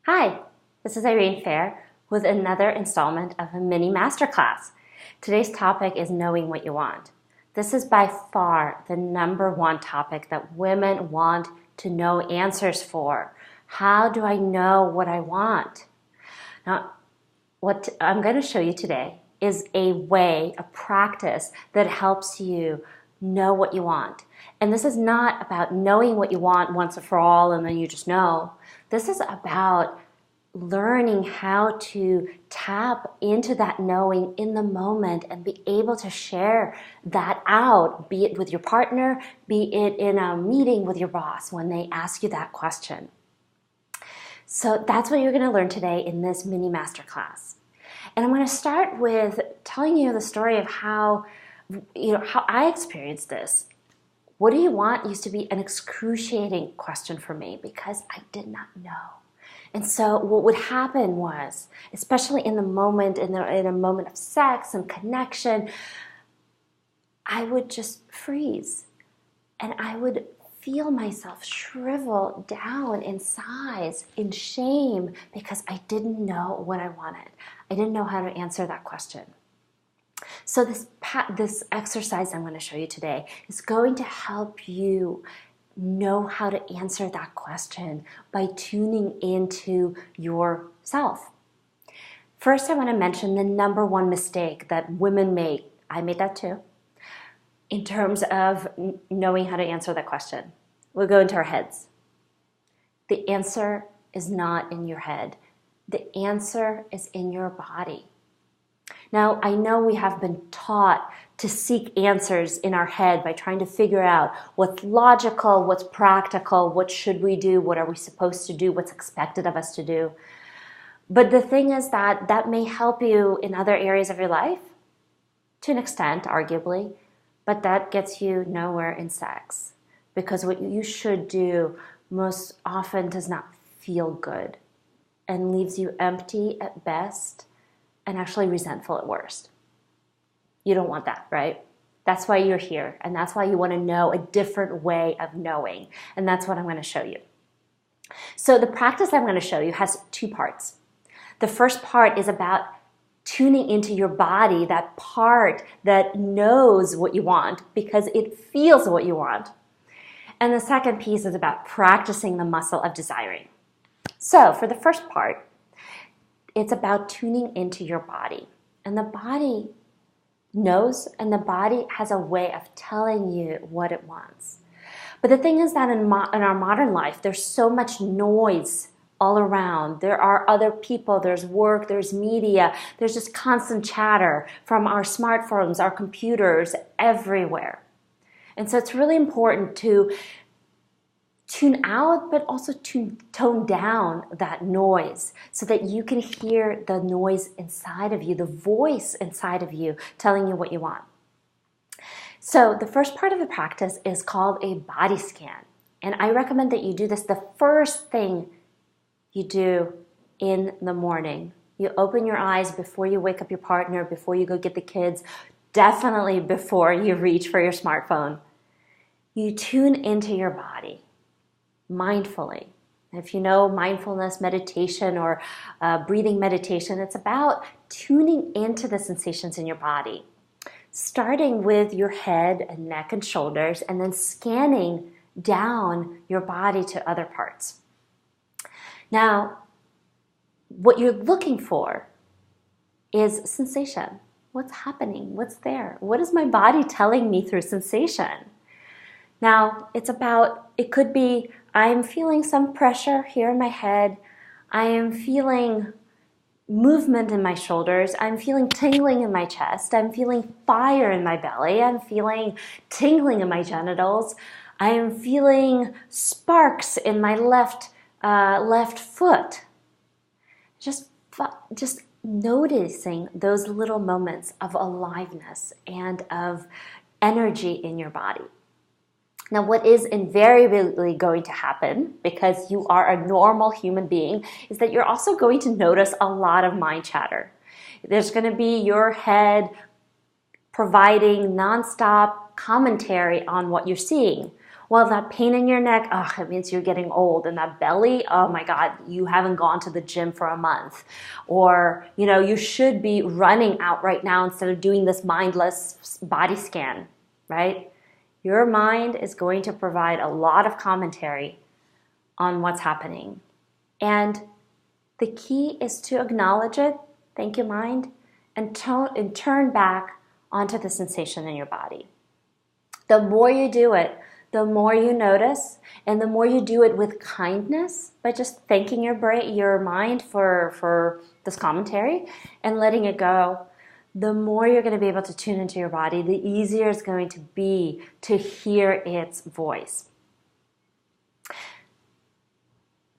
Hi, this is Irene Fehr with another installment of a mini masterclass. Today's topic is knowing what you want. This is by far the number one topic that women want to know answers for. How do I know what I want? Now, what I'm going to show you today is a practice that helps you know what you want. And this is not about knowing what you want once and for all and then you just know. This is about learning how to tap into that knowing in the moment and be able to share that out, be it with your partner, be it in a meeting with your boss when they ask you that question. So that's what you're going to learn today in this mini masterclass. And I'm going to start with telling you the story of how I experienced this. What do you want used to be an excruciating question for me because I did not know. And so what would happen was, especially in the moment, in a moment of sex and connection, I would just freeze and I would feel myself shrivel down in size, in shame, because I didn't know what I wanted. I didn't know how to answer that question. So this exercise I'm going to show you today is going to help you know how to answer that question by tuning into yourself. First, I want to mention the number one mistake that women make. I made that too. In terms of knowing how to answer that question. We'll go into our heads. The answer is not in your head. The answer is in your body. Now, I know we have been taught to seek answers in our head by trying to figure out what's logical, what's practical, what should we do, what are we supposed to do, what's expected of us to do. But the thing is that may help you in other areas of your life, to an extent, arguably, but that gets you nowhere in sex. Because what you should do most often does not feel good and leaves you empty at best and actually resentful at worst. You don't want that, right? That's why you're here, and that's why you want to know a different way of knowing, and that's what I'm going to show you. So the practice I'm going to show you has two parts. The first part is about tuning into your body, that part that knows what you want because it feels what you want. And the second piece is about practicing the muscle of desiring. So for the first part, it's about tuning into your body. And the body knows, and the body has a way of telling you what it wants. But the thing is that in our modern life, there's so much noise all around. There are other people, there's work, there's media, there's just constant chatter from our smartphones, our computers, everywhere. And so it's really important to tune out, but also to tone down that noise so that you can hear the noise inside of you, the voice inside of you telling you what you want. So the first part of the practice is called a body scan. And I recommend that you do this the first thing you do in the morning. You open your eyes before you wake up your partner, before you go get the kids, definitely before you reach for your smartphone. You tune into your body mindfully. If you know mindfulness meditation or breathing meditation, it's about tuning into the sensations in your body, starting with your head and neck and shoulders, and then scanning down your body to other parts. Now, what you're looking for is sensation. What's happening? What's there? What is my body telling me through sensation? Now, it could be, I'm feeling some pressure here in my head. I am feeling movement in my shoulders. I'm feeling tingling in my chest. I'm feeling fire in my belly. I'm feeling tingling in my genitals. I am feeling sparks in my left foot. Just noticing those little moments of aliveness and of energy in your body. Now, what is invariably going to happen, because you are a normal human being, is that you're also going to notice a lot of mind chatter. There's going to be your head providing nonstop commentary on what you're seeing, Well, that pain in your neck, it means you're getting old. And that belly, oh my God, you haven't gone to the gym for a month. Or, you should be running out right now instead of doing this mindless body scan, right? Your mind is going to provide a lot of commentary on what's happening. And the key is to acknowledge it, thank you, mind, and turn back onto the sensation in your body. The more you do it, the more you notice, and the more you do it with kindness, by just thanking your mind for this commentary and letting it go, the more you're going to be able to tune into your body, the easier it's going to be to hear its voice.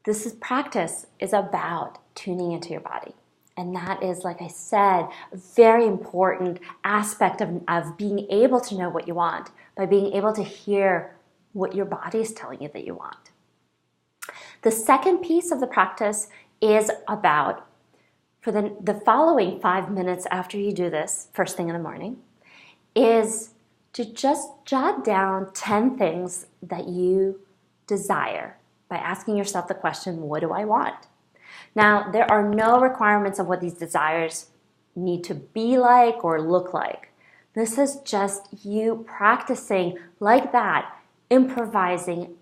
This practice is about tuning into your body. And that is, like I said, a very important aspect of being able to know what you want, by being able to hear what your body is telling you that you want. The second piece of the practice is about, for the following 5 minutes after you do this, first thing in the morning, is to just jot down 10 things that you desire by asking yourself the question, what do I want? Now, there are no requirements of what these desires need to be like or look like. This is just you practicing like that, improvising,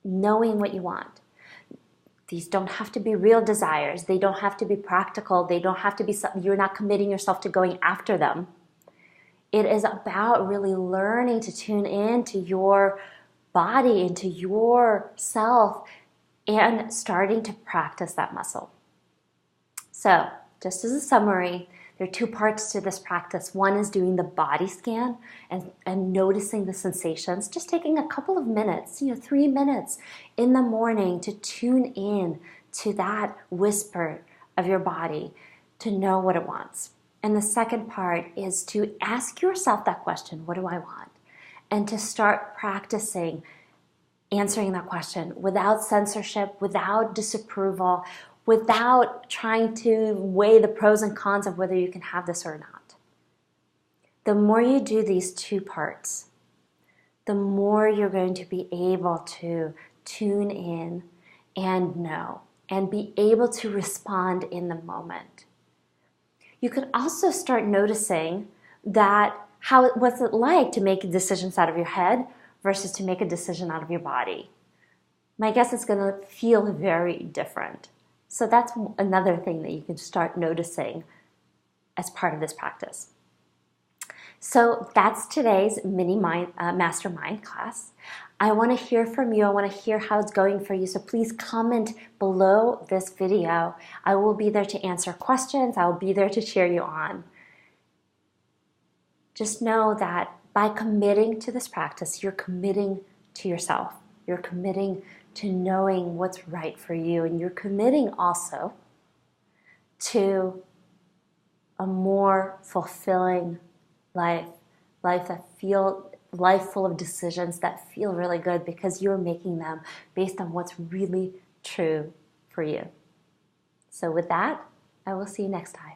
knowing what you want. These don't have to be real desires. They don't have to be practical. They don't have to be something, you're not committing yourself to going after them. It is about really learning to tune into your body, into yourself, and starting to practice that muscle. So, just as a summary, there are two parts to this practice. One is doing the body scan and noticing the sensations, just taking a couple of minutes, 3 minutes in the morning to tune in to that whisper of your body to know what it wants. And the second part is to ask yourself that question, what do I want? And to start practicing answering that question without censorship, without disapproval, without trying to weigh the pros and cons of whether you can have this or not. The more you do these two parts, the more you're going to be able to tune in and know and be able to respond in the moment. You can also start noticing that what's it like to make decisions out of your head versus to make a decision out of your body. My guess is going to feel very different. So that's another thing that you can start noticing as part of this practice. So that's today's mini mastermind class. I want to hear from you. I want to hear how it's going for you. So please comment below this video. I will be there to answer questions. I will be there to cheer you on. Just know that by committing to this practice, you're committing to yourself. You're committing to knowing what's right for you. And you're committing also to a more fulfilling life full of decisions that feel really good because you're making them based on what's really true for you. So with that, I will see you next time.